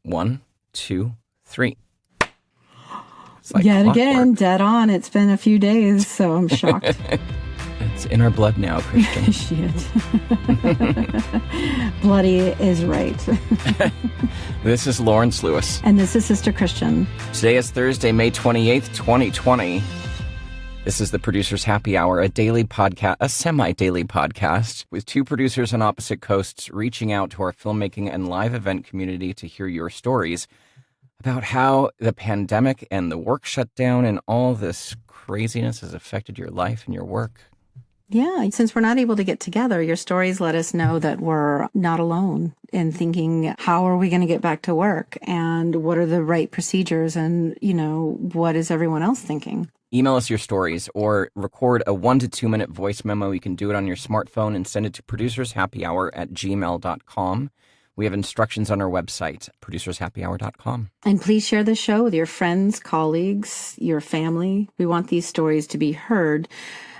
1, 2, 3. It's like Yet clockwork. again, dead on. It's been a few days, so I'm shocked. It's in our blood now, Christian. Shit. Bloody is right. This is Lawrence Lewis. And this is Sister Christian. Today is Thursday, May 28th, 2020. This is the Producer's Happy Hour, a daily podcast, a semi-daily podcast with two producers on opposite coasts reaching out to our filmmaking and live event community to hear your stories about how the pandemic and the work shutdown and all this craziness has affected your life and your work. Yeah, since we're not able to get together, your stories let us know that we're not alone in thinking, how are we going to get back to work? And what are the right procedures? And, what is everyone else thinking? Email us your stories or record a 1 to 2 minute voice memo. You can do it on your smartphone and send it to producershappyhour@gmail.com. We have instructions on our website, producershappyhour.com. And please share the show with your friends, colleagues, your family. We want these stories to be heard,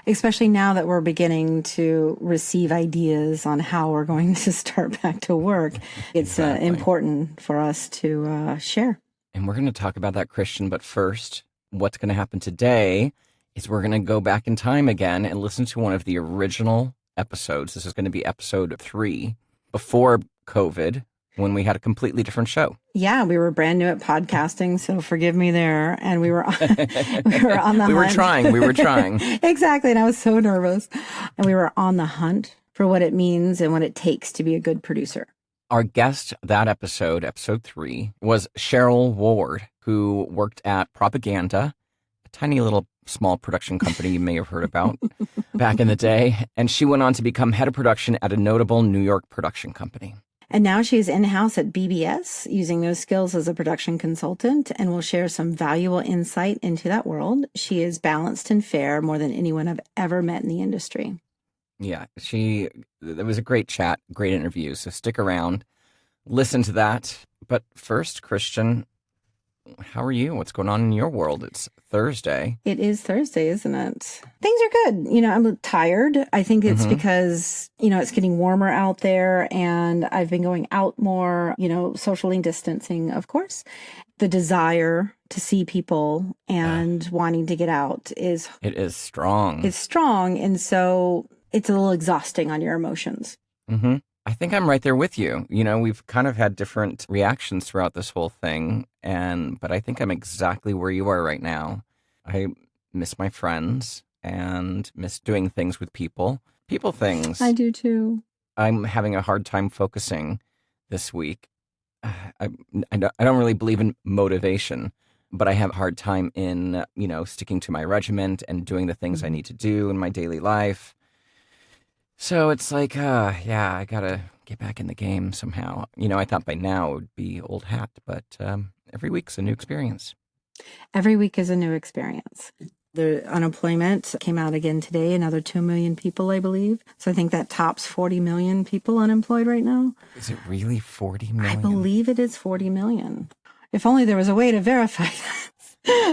especially now that we're beginning to receive ideas on how we're going to start back to work. It's important for us to share. And we're going to talk about that, Christian. But first, what's going to happen today is we're going to go back in time again and listen to one of the original episodes. This is going to be episode 3, before COVID, when we had a completely different show. Yeah, we were brand new at podcasting, so forgive me there. And we were on the hunt. We were trying. Exactly, and I was so nervous. And we were on the hunt for what it means and what it takes to be a good producer. Our guest that episode 3, was Cheryl Ward, who worked at Propaganda, a tiny little small production company you may have heard about back in the day. And she went on to become head of production at a notable New York production company. And now she's in-house at BBS, using those skills as a production consultant, and will share some valuable insight into that world. She is balanced and fair, more than anyone I've ever met in the industry. Yeah, it was a great chat, great interview. So stick around, listen to that. But first, Christian, how are you? What's going on in your world? It's Thursday. It is Thursday, isn't it? Things are good. I'm tired. I think it's because, it's getting warmer out there and I've been going out more, socially distancing, of course. The desire to see people and wanting to get out is strong. It's strong. And so it's a little exhausting on your emotions. Mm-hmm. I think I'm right there with you. We've kind of had different reactions throughout this whole thing, but I think I'm exactly where you are right now. I miss my friends and miss doing things with people things. I do too. I'm having a hard time focusing this week. I don't really believe in motivation, but I have a hard time in, sticking to my regiment and doing the things I need to do in my daily life. So it's like, I gotta get back in the game somehow. I thought by now it would be old hat, but every week's a new experience. Every week is a new experience. The unemployment came out again today, another 2 million people, I believe. So I think that tops 40 million people unemployed right now. Is it really 40 million? I believe it is 40 million. If only there was a way to verify that.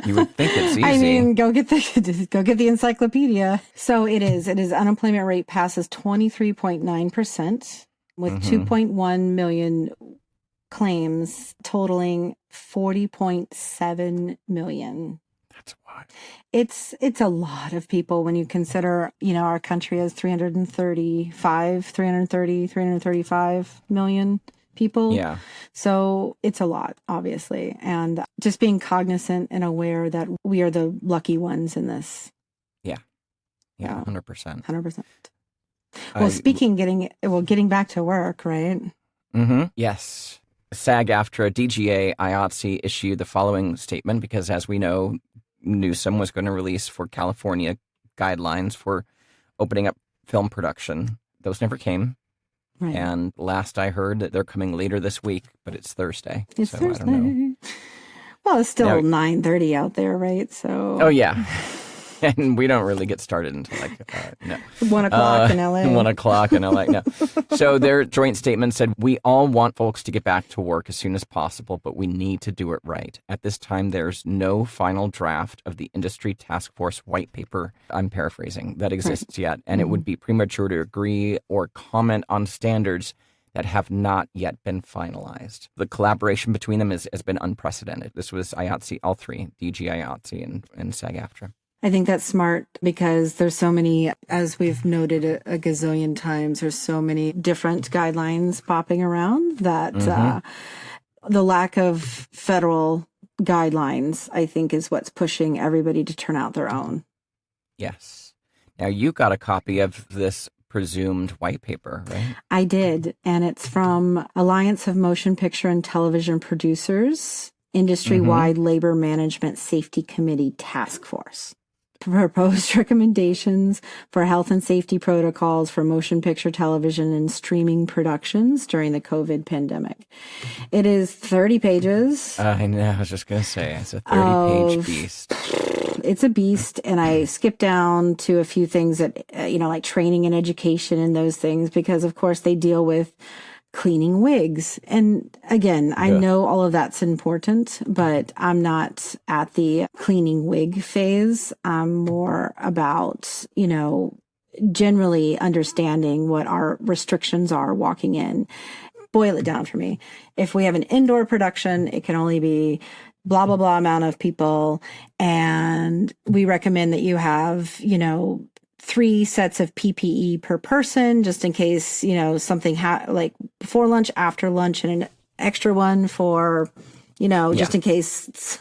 You would think it's easy. I mean, go get the encyclopedia. So it is. Unemployment rate passes 23.9% with 2.1 million claims totaling 40.7 milli35 That's wild. It's a lot of people when you consider, our country has 335 million people. Yeah. So it's a lot, obviously. And just being cognizant and aware that we are the lucky ones in this. Yeah, 100%. 100%. Well, getting back to work, right? Mm-hmm. Yes. SAG-AFTRA, DGA, IATSE issued the following statement because, as we know, Newsom was going to release for California guidelines for opening up film production. Those never came. Right. And last I heard that they're coming later this week, but it's Thursday. It's Thursday. I don't know. Well, it's still 9:30 out there, right? So. Oh, yeah. And we don't really get started until 1 o'clock in LA. 1 o'clock in LA, no. So their joint statement said, we all want folks to get back to work as soon as possible, but we need to do it right. At this time, there's no final draft of the industry task force white paper, I'm paraphrasing, that exists yet. And it would be premature to agree or comment on standards that have not yet been finalized. The collaboration between them has been unprecedented. This was IATSE, all three, DG, IATSE, and SAG-AFTRA. I think that's smart because there's so many, as we've noted a gazillion times, there's so many different guidelines popping around that the lack of federal guidelines, I think, is what's pushing everybody to turn out their own. Yes. Now, you got a copy of this presumed white paper, right? I did, and it's from Alliance of Motion Picture and Television Producers, Industry-Wide Labor Management Safety Committee Task Force. Proposed recommendations for health and safety protocols for motion picture, television, and streaming productions during the COVID pandemic. It is 30 pages. I know, I was just going to say, it's a 30-page beast. It's a beast, and I skipped down to a few things that, like training and education and those things, because, of course, they deal with cleaning wigs. And again, I know all of that's important, but I'm not at the cleaning wig phase. I'm more about, generally understanding what our restrictions are walking in. Boil it down for me. If we have an indoor production, it can only be blah, blah, blah amount of people. And we recommend that you have, 3 sets of PPE per person, just in case, something like before lunch, after lunch, and an extra one for, just in case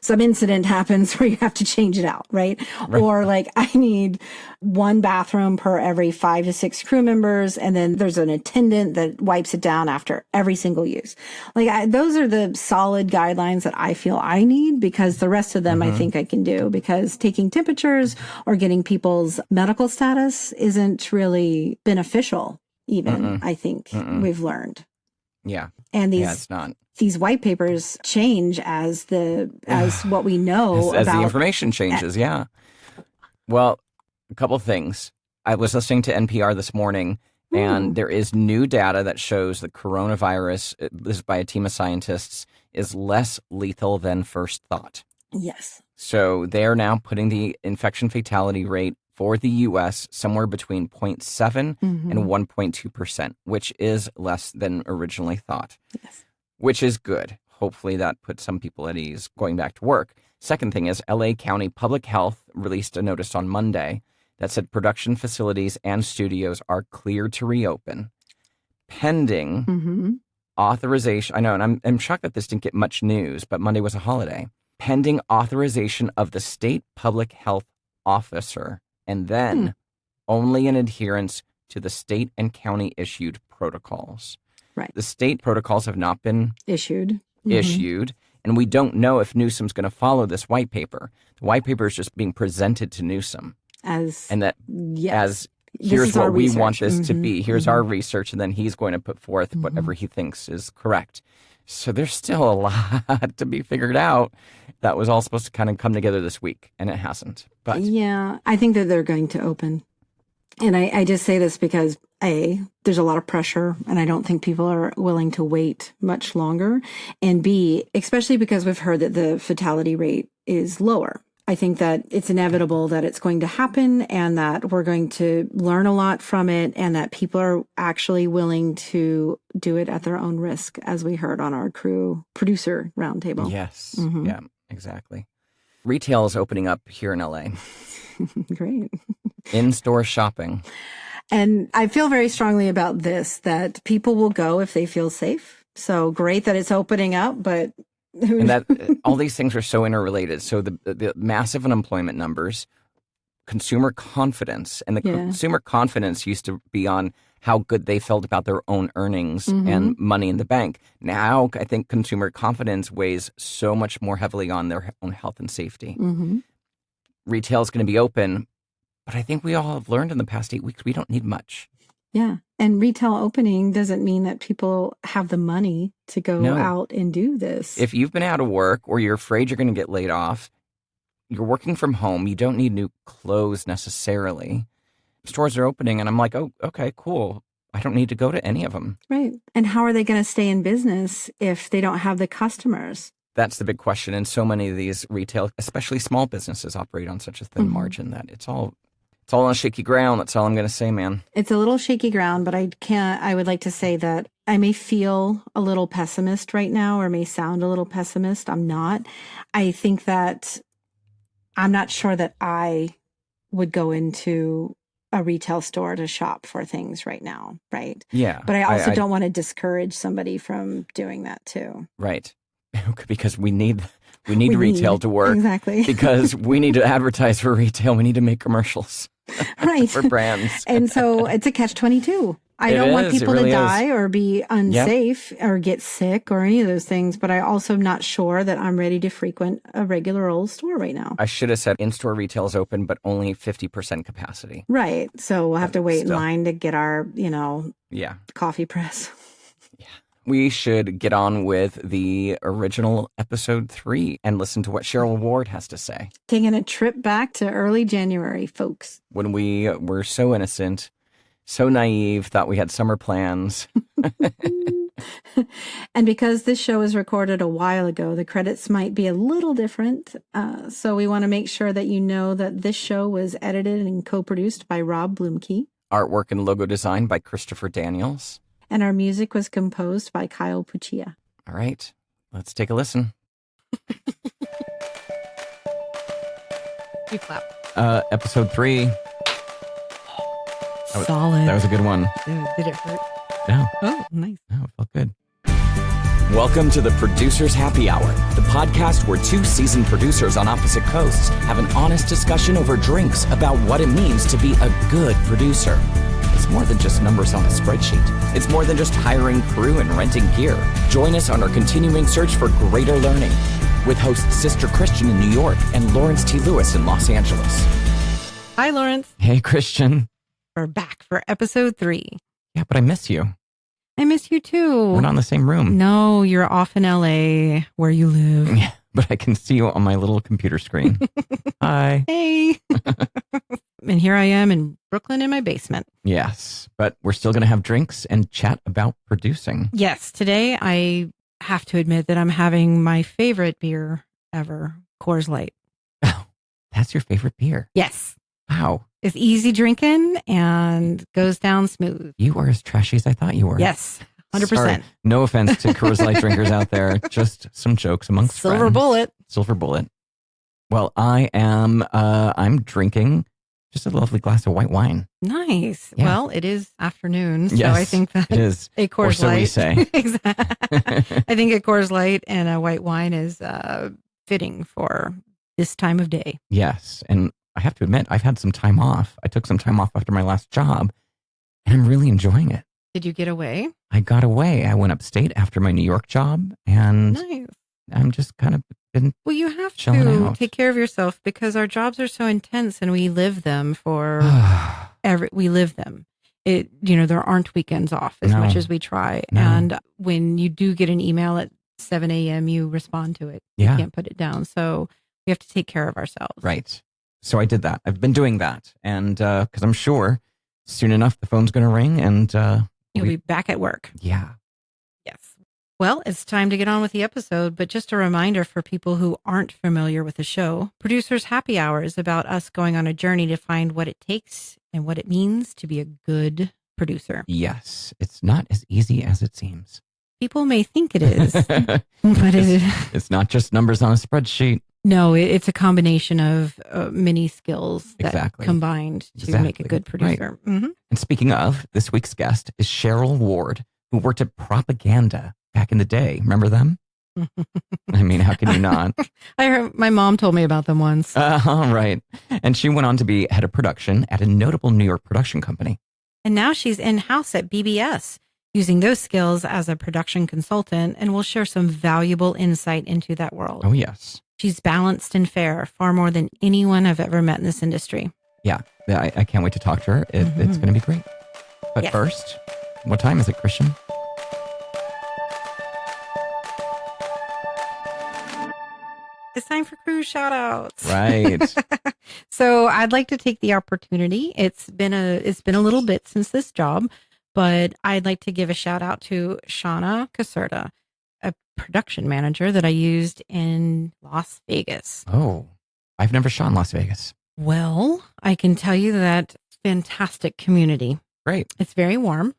some incident happens where you have to change it out, right? Or like I need 1 bathroom per every 5 to 6 crew members. And then there's an attendant that wipes it down after every single use. Those are the solid guidelines that I feel I need, because the rest of them I think I can do, because taking temperatures or getting people's medical status isn't really beneficial even, I think we've learned. Yeah. And it's not. These white papers change as what we know as about the information changes. Yeah. Well, a couple of things. I was listening to NPR this morning, and there is new data that shows that coronavirus, this is by a team of scientists, is less lethal than first thought. Yes. So they're now putting the infection fatality rate for the U.S. somewhere between 0.7 and 1.2%, which is less than originally thought. Yes. Which is good. Hopefully that puts some people at ease going back to work. Second thing is LA County Public Health released a notice on Monday that said production facilities and studios are cleared to reopen pending authorization. I know, and I'm shocked that this didn't get much news, but Monday was a holiday. Pending authorization of the state public health officer, and then only in adherence to the state and county issued protocols. Right. The state protocols have not been issued, and we don't know if Newsom's going to follow this white paper. The white paper is just being presented to Newsom as here's what we want this to be. Here's our research, and then he's going to put forth whatever he thinks is correct. So there's still a lot to be figured out. That was all supposed to kind of come together this week, and it hasn't. But yeah, I think that they're going to open. And I just say this because, A, there's a lot of pressure, and I don't think people are willing to wait much longer. And B, especially because we've heard that the fatality rate is lower. I think that it's inevitable that it's going to happen, and that we're going to learn a lot from it, and that people are actually willing to do it at their own risk, as we heard on our crew producer roundtable. Yes. Yeah, exactly. Retail is opening up here in LA. Great. In-store shopping. And I feel very strongly about this, that people will go if they feel safe. So great that it's opening up, but and that all these things are so interrelated. So the massive unemployment numbers, consumer confidence, and the consumer confidence used to be on how good they felt about their own earnings and money in the bank. Now, I think consumer confidence weighs so much more heavily on their own health and safety. Retail is going to be open, but I think we all have learned in the past 8 weeks we don't need much. Yeah. And retail opening doesn't mean that people have the money to go out and do this. If you've been out of work or you're afraid you're going to get laid off, you're working from home, you don't need new clothes necessarily. Stores are opening and I'm like, oh, okay, cool. I don't need to go to any of them. Right. And how are they going to stay in business if they don't have the customers? That's the big question. And so many of these retail, especially small businesses, operate on such a thin margin that it's It's all on shaky ground. That's all I'm going to say, man. It's a little shaky ground, but I would like to say that I may feel a little pessimist right now, or may sound a little pessimist. I'm not. I think that I'm not sure that I would go into a retail store to shop for things right now. Right. Yeah. But I also don't want to discourage somebody from doing that too. Right. Because we need retail to work. Exactly. Because we need to advertise for retail. We need to make commercials. Right. For brands. And so it's a catch-22. I don't want people to die or be unsafe or get sick or any of those things, but I also am not sure that I'm ready to frequent a regular old store right now. I should have said in-store retail is open, but only 50% capacity. Right. So we'll have to wait in line to get our, coffee press. Yeah. We should get on with the original episode 3 and listen to what Cheryl Ward has to say. Taking a trip back to early January, folks. When we were so innocent, so naive, thought we had summer plans. And because this show was recorded a while ago, the credits might be a little different. So we want to make sure that you know that this show was edited and co-produced by Rob Blumke. Artwork and logo design by Christopher Daniels. And our music was composed by Kyle Puccia. All right, let's take a listen. You clap. Episode 3. Solid. That was a good one. Did it hurt? No. Oh, nice. No, it felt good. Welcome to the Producer's Happy Hour, the podcast where two seasoned producers on opposite coasts have an honest discussion over drinks about what it means to be a good producer. It's more than just numbers on a spreadsheet. It's more than just hiring crew and renting gear. Join us on our continuing search for greater learning with host Sister Christian in New York and Lawrence T. Lewis in Los Angeles. Hi, Lawrence. Hey, Christian. We're back for episode 3. Yeah, but I miss you. I miss you too. We're not in the same room. No, you're off in LA where you live. Yeah, but I can see you on my little computer screen. Hi. Hey. And here I am in Brooklyn in my basement. Yes, but we're still going to have drinks and chat about producing. Yes, today I have to admit that I'm having my favorite beer ever, Coors Light. Oh, that's your favorite beer? Yes. Wow. It's easy drinking and goes down smooth. You are as trashy as I thought you were. Yes, 100%. Sorry. No offense to Coors Light drinkers out there. Just some jokes amongst Silver friends. bullet. Silver bullet. Well, I'm drinking just a lovely glass of white wine. Nice. Yeah. Well, it is afternoon, so Yes, I think that it is. a Coors Or so Light. we say. Exactly. I think a Coors Light and a white wine is fitting for this time of day. Yes. And I have to admit, I've had some time off. I took some time off after my last job, and I'm really enjoying it. Did you get away? I got away. I went upstate after my New York job, and Nice. I'm just kind of been Well, you have chilling to out. take care of yourself because our jobs are so intense and we live them for we live them. There aren't weekends off as No. much as we try. No. And when you do get an email at 7 a.m., you respond to it. Yeah. You can't put it down. So we have to take care of ourselves. Right. So I did that. I've been doing that. And because I'm sure soon enough the phone's going to ring and You'll be back at work. yeah. Yes. Well, it's time to get on with the episode, but just a reminder for people who aren't familiar with the show, Producers Happy Hour is about us going on a journey to find what it takes and what it means to be a good producer. Yes. It's not as easy as it seems. People may think it is, but It's not just numbers on a spreadsheet. no, it's a combination of many skills that Exactly. combined to make a Exactly. good producer. And speaking of, this week's guest is Cheryl Ward, who worked at Propaganda back in the day. Remember them? I mean, how can you not? I heard my mom told me about them once. All right. And she went on to be head of production at a notable New York production company. And now she's in-house at BBS, using those skills as a production consultant, and will share some valuable insight into that world. Oh, yes. She's balanced and fair, far more than anyone I've ever met in this industry. Yeah. I can't wait to talk to her. It's going to be great. But Yes. first, what time is it, Christian? It's time for cruise shout outs. Right. So I'd like to take the opportunity. It's been a little bit since this job, but I'd like to give a shout out to Shauna Caserta, a production manager that I used in Las Vegas. Oh, I've never shot in Las Vegas. Well, I can tell you that fantastic community. Great. It's very warm.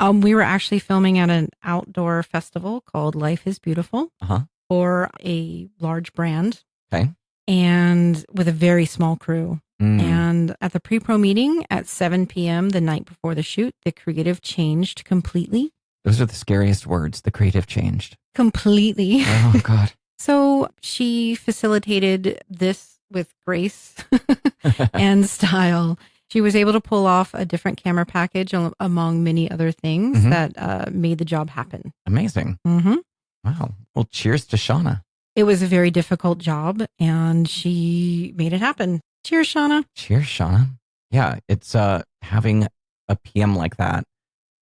We were actually filming at an outdoor festival called Life is Beautiful Uh-huh. for a large brand. Okay. And with a very small crew. Mm. And at the pre-pro meeting at 7 p.m. the night before the shoot, the creative changed completely. Those are the scariest words. The creative changed. Completely. Oh, God. So she facilitated this with grace and style. She was able to pull off a different camera package among many other things that made the job happen. Amazing. Mm-hmm. Wow. Well, cheers to Shauna. It was a very difficult job and she made it happen. Cheers, Shauna. Cheers, Shauna. Yeah, it's having a PM like that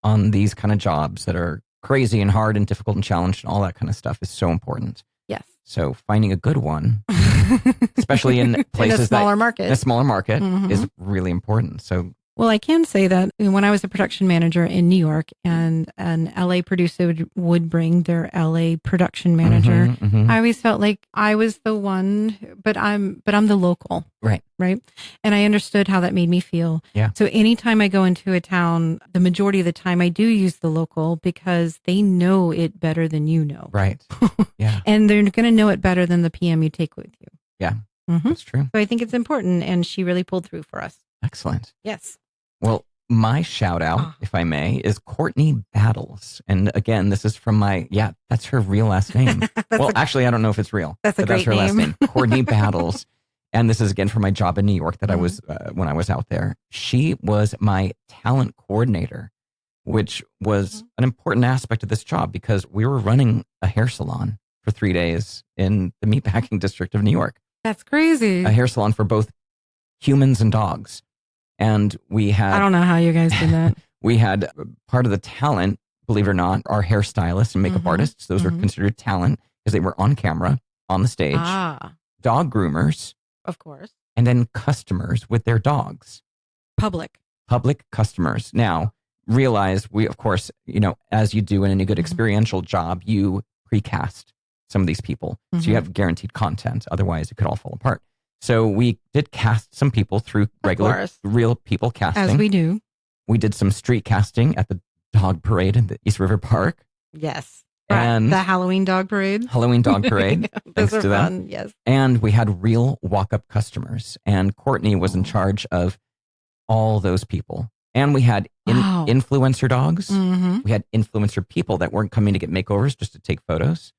on these kind of jobs that are crazy and hard and difficult and challenged and all that kind of stuff is so important. Yes. So finding a good one, especially in places in a smaller market, is really important. So, well, I can say that when I was a production manager in New York and an LA producer would bring their LA production manager, I always felt like I was the one, but I'm the local. Right. Right. And I understood how that made me feel. Yeah. So anytime I go into a town, the majority of the time I do use the local because they know it better than you know. Right. Yeah. And they're going to know it better than the PM you take with you. Yeah. That's true. So I think it's important. And she really pulled through for us. Excellent. Yes. Well, my shout out, if I may, is Courtney Battles. And again, this is from that's her real last name. Well, actually, I don't know if it's real. That's her name. Last name. Courtney Battles. And this is again from my job in New York that I was, when I was out there. She was my talent coordinator, which was an important aspect of this job because we were running a hair salon for 3 days in the meatpacking district of New York. That's crazy. A hair salon for both humans and dogs. And we had, I don't know how you guys did that. We had part of the talent, believe it or not, our hairstylists and makeup artists. Those were considered talent because they were on camera, on the stage. Dog groomers. Of course. And then customers with their dogs. Public customers. Now, realize we, of course, as you do in any good experiential job, you precast some of these people. So you have guaranteed content. Otherwise, it could all fall apart. So we did cast some people through regular, real people casting. As we do. We did some street casting at the dog parade in the East River Park. Yes. And the Halloween dog parade. Thanks to fun. that. Yes. And we had real walk-up customers. And Courtney was in charge of all those people. And we had influencer dogs. We had influencer people that weren't coming to get makeovers, just to take photos.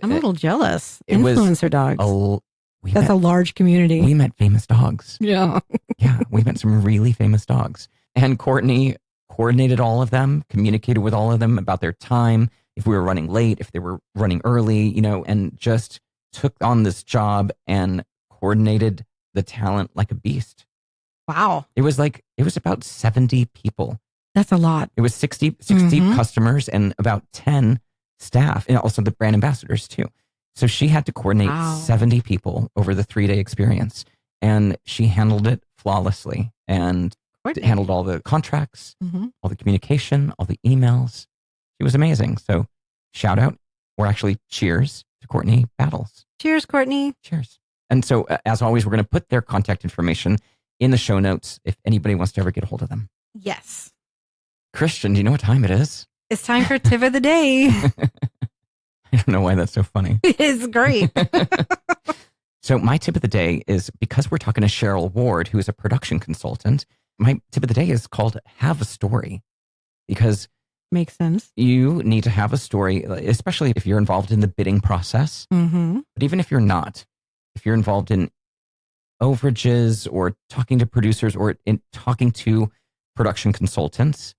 I'm a little jealous. Influencer dogs. That's a large community. We met famous dogs. Yeah. Yeah, we met some really famous dogs. And Courtney coordinated all of them, communicated with all of them about their time, if we were running late, if they were running early, and just took on this job and coordinated the talent like a beast. Wow. It was about 70 people. That's a lot. It was 60 customers and about 10 staff, and also the brand ambassadors too. So she had to coordinate 70 people over the 3-day experience, and she handled it flawlessly and handled all the contracts, all the communication, all the emails. She was amazing. So shout out, or actually cheers to Courtney Battles. Cheers, Courtney. Cheers. And so as always, we're going to put their contact information in the show notes if anybody wants to ever get a hold of them. Yes. Christian, do you know what time it is? It's time for tip of the day. I don't know why that's so funny. It's great. So my tip of the day is, because we're talking to Cheryl Ward, who is a production consultant, my tip of the day is called Have a Story. Because makes sense. You need to have a story, especially if you're involved in the bidding process. But even if you're not, if you're involved in overages or talking to producers or in talking to production consultants,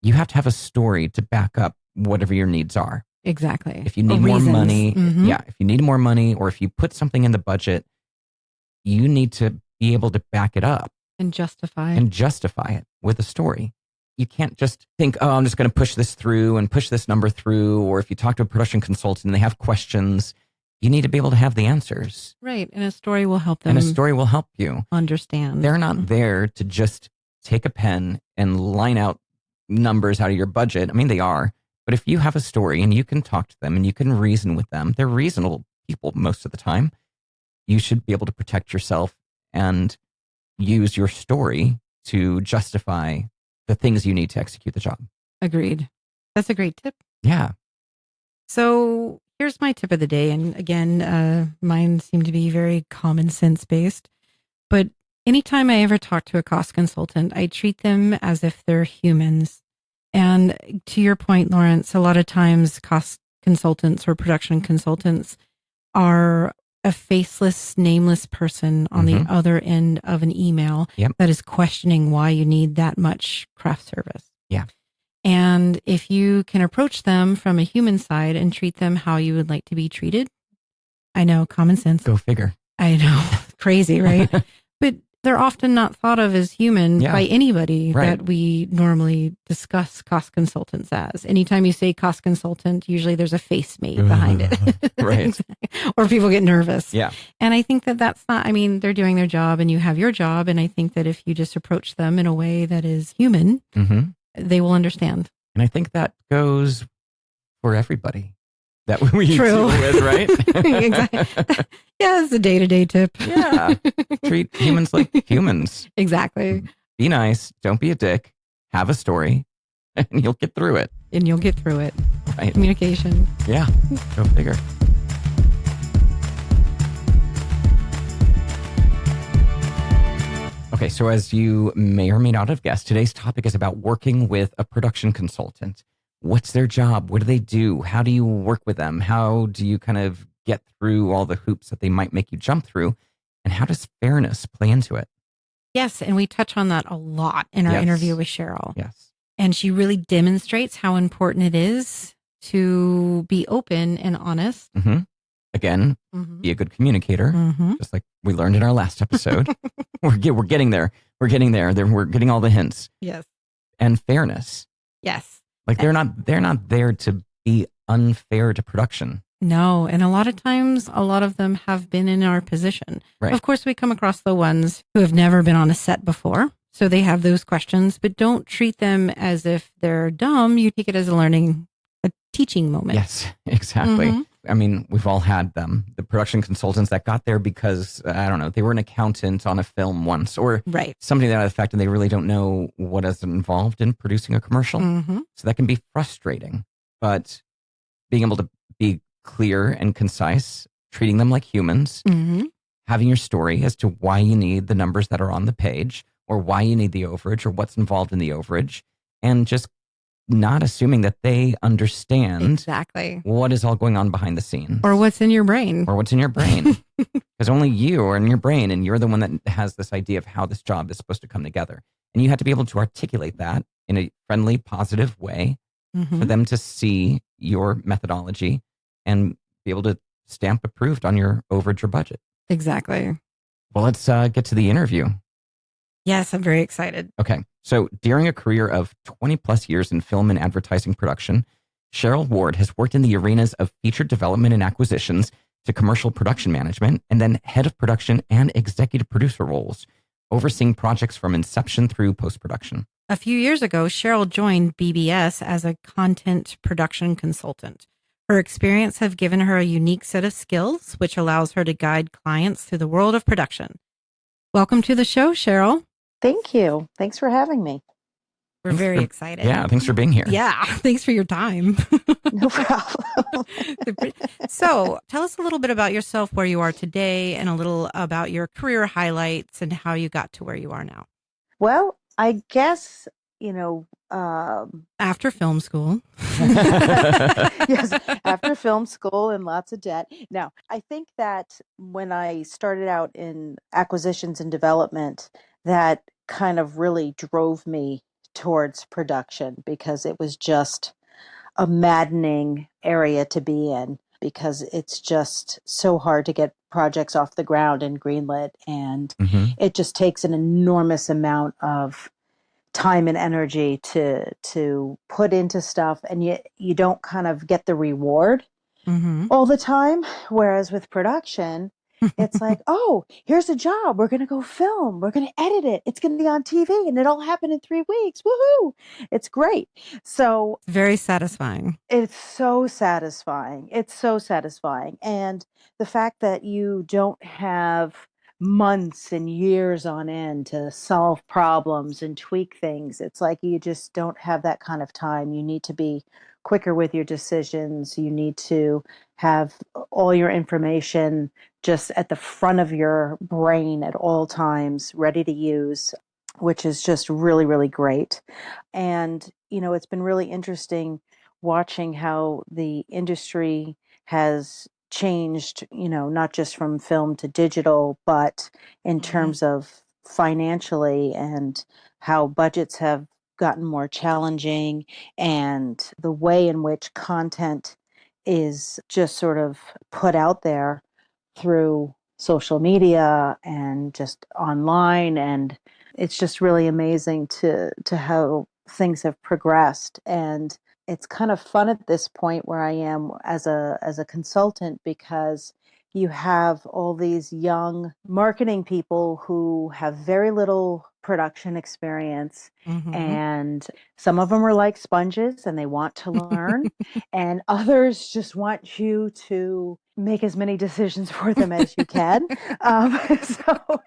you have to have a story to back up whatever your needs are. Exactly. If you need more money, if you need more money, or if you put something in the budget, you need to be able to back it up and justify it with a story. You can't just think, oh, I'm just going to push this through and push this number through. Or if you talk to a production consultant and they have questions, you need to be able to have the answers. Right. And a story will help them. And a story will help you understand. They're not there to just take a pen and line out numbers out of your budget. I mean, they are. But if you have a story and you can talk to them and you can reason with them, they're reasonable people most of the time. You should be able to protect yourself and use your story to justify the things you need to execute the job. Agreed. That's a great tip. Yeah. So here's my tip of the day. And again, mine seem to be very common sense based. But anytime I ever talk to a cost consultant, I treat them as if they're humans. And to your point, Lawrence, a lot of times cost consultants or production consultants are a faceless, nameless person on the other end of an email that is questioning why you need that much craft service. Yeah. And if you can approach them from a human side and treat them how you would like to be treated, I know, common sense. Go figure. I know, crazy, right? But they're often not thought of as human by anybody that we normally discuss cost consultants as. Anytime you say cost consultant, usually there's a face made behind it. Right. Or people get nervous. Yeah. And I think that that's not, I mean, they're doing their job and you have your job. And I think that if you just approach them in a way that is human, they will understand. And I think that goes for everybody that we True. deal with, right? Exactly. Yeah, it's a day-to-day tip. Yeah. Treat humans like humans. Exactly. Be nice. Don't be a dick. Have a story and you'll get through it. And you'll get through it. Right. Communication. Yeah. Go figure. Okay, so as you may or may not have guessed, today's topic is about working with a production consultant. What's their job? What do they do? How do you work with them? How do you kind of get through all the hoops that they might make you jump through? And how does fairness play into it? Yes, and we touch on that a lot in our interview with Cheryl. Yes. And she really demonstrates how important it is to be open and honest. Again, be a good communicator, just like we learned in our last episode. We're getting there. We're getting there. We're getting all the hints. Yes. And fairness. Yes. Like they're not there to be unfair to production. No. And a lot of times, a lot of them have been in our position. Right. Of course, we come across the ones who have never been on a set before. So they have those questions, but don't treat them as if they're dumb. You take it as a teaching moment. Yes, exactly. I mean, we've all had them. The production consultants that got there because, I don't know, they were an accountant on a film once or something to that effect, and they really don't know what is involved in producing a commercial. So that can be frustrating. But being able to be clear and concise, treating them like humans, having your story as to why you need the numbers that are on the page or why you need the overage or what's involved in the overage, and just not assuming that they understand exactly what is all going on behind the scenes. Or what's in your brain. Because only you are in your brain, and you're the one that has this idea of how this job is supposed to come together. And you have to be able to articulate that in a friendly, positive way for them to see your methodology and be able to stamp approved on your overage or budget. Exactly. Well, let's get to the interview. Yes, I'm very excited. Okay. So during a career of 20 plus years in film and advertising production, Cheryl Ward has worked in the arenas of feature development and acquisitions to commercial production management, and then head of production and executive producer roles, overseeing projects from inception through post-production. A few years ago, Cheryl joined BBS as a content production consultant. Her experience has given her a unique set of skills, which allows her to guide clients through the world of production. Welcome to the show, Cheryl. Thank you. Thanks for having me. We're very excited. Yeah, thanks for being here. Yeah, thanks for your time. No problem. So tell us a little bit about yourself, where you are today, and a little about your career highlights and how you got to where you are now. Well, I guess, after film school. Yes, after film school and lots of debt. Now, I think that when I started out in acquisitions and development, that kind of really drove me towards production, because it was just a maddening area to be in, because it's just so hard to get projects off the ground and greenlit, and it just takes an enormous amount of time and energy to put into stuff, and you don't kind of get the reward all the time. Whereas with production, it's like, oh, here's a job. We're going to go film. We're going to edit it. It's going to be on TV, and it all happened in 3 weeks. Woohoo! It's great. So very satisfying. It's so satisfying. It's so satisfying. And the fact that you don't have months and years on end to solve problems and tweak things. It's like you just don't have that kind of time. You need to be quicker with your decisions. You need to have all your information just at the front of your brain at all times, ready to use, which is just really, really great. And, it's been really interesting watching how the industry has changed, not just from film to digital, but in Mhm. terms of financially and how budgets have gotten more challenging and the way in which content is just sort of put out there through social media and just online. And it's just really amazing to how things have progressed. And it's kind of fun at this point where I am as a consultant, because you have all these young marketing people who have very little production experience, Mhm. and some of them are like sponges and they want to learn, and others just want you to make as many decisions for them as you can. So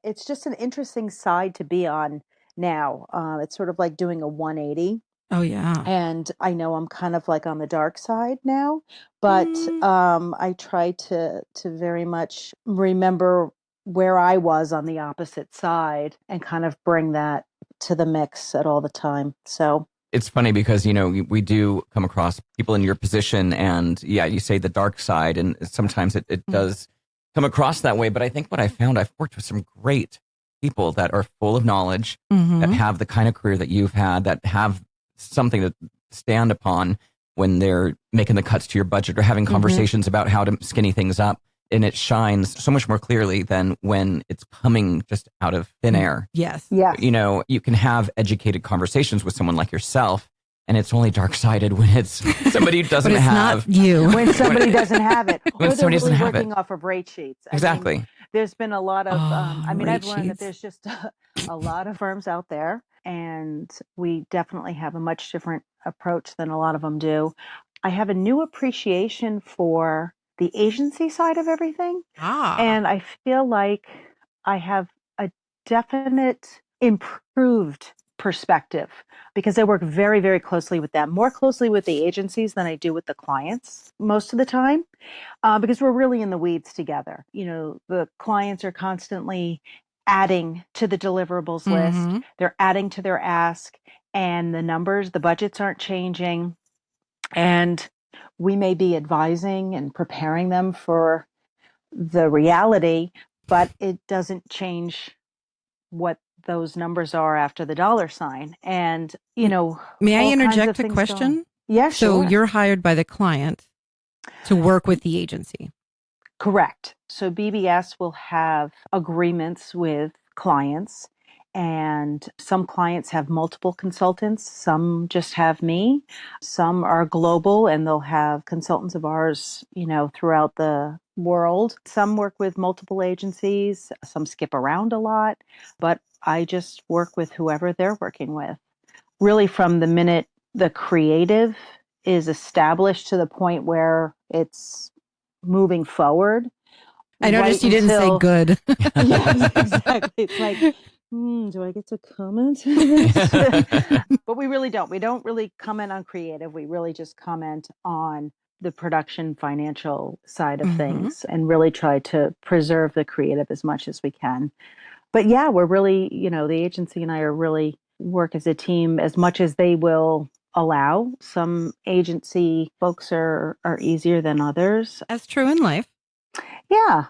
it's just an interesting side to be on now. It's sort of like doing a 180. Oh yeah. And I know I'm kind of like on the dark side now, but Mm. I try to very much remember where I was on the opposite side and kind of bring that to the mix at all the time. So It's funny because, we do come across people in your position and yeah, you say the dark side and sometimes it Mm. does come across that way. But I think what I found, I've worked with some great people that are full of knowledge, that Mhm. have the kind of career that you've had, that have something to stand upon when they're making the cuts to your budget or having mhm. conversations about how to skinny things up. And it shines so much more clearly than when it's coming just out of thin air. Yes. Yes. You can have educated conversations with someone like yourself, and it's only dark-sided when it's somebody who But doesn't it's have, not you. When somebody doesn't have it, when or they're somebody doesn't really have it. working off of rate sheets. I mean, Exactly. there's been a lot of, Oh, I've rate learned that sheets. there's just a lot of firms out there, and we definitely have a much different approach than a lot of them do. I have a new appreciation for the agency side of everything. Ah. And I feel like I have a definite improved perspective because I work very, very closely with them, more closely with the agencies than I do with the clients most of the time, because we're really in the weeds together. The clients are constantly adding to the deliverables list, Mhm. they're adding to their ask, and the numbers, the budgets aren't changing. And we may be advising and preparing them for the reality, but it doesn't change what those numbers are after the dollar sign. And, May I all kinds of interject a things go on. question? Yeah, So sure. you're hired by the client to work with the agency. Correct. So BBS will have agreements with clients, and some clients have multiple consultants, some just have me, some are global and they'll have consultants of ours, throughout the world. Some work with multiple agencies, some skip around a lot, but I just work with whoever they're working with. Really, from the minute the creative is established to the point where it's moving forward, I right noticed you didn't say until, good. yes, exactly. It's like, do I get to comment on this? But we really don't. We don't really comment on creative. We really just comment on the production financial side of Mhm. things and really try to preserve the creative as much as we can. But yeah, we're really, the agency and I are really work as a team as much as they will allow. Some agency folks are easier than others. That's true in life. Yeah,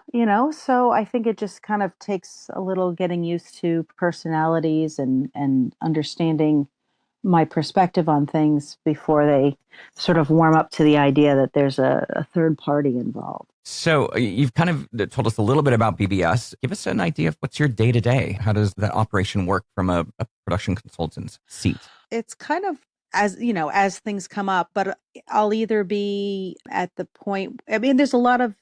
so I think it just kind of takes a little getting used to personalities and understanding my perspective on things before they sort of warm up to the idea that there's a third party involved. So you've kind of told us a little bit about BBS. Give us an idea of what's your day to day. How does that operation work from a production consultant's seat? It's kind of as things come up, but I'll either be at the point, I mean, there's a lot of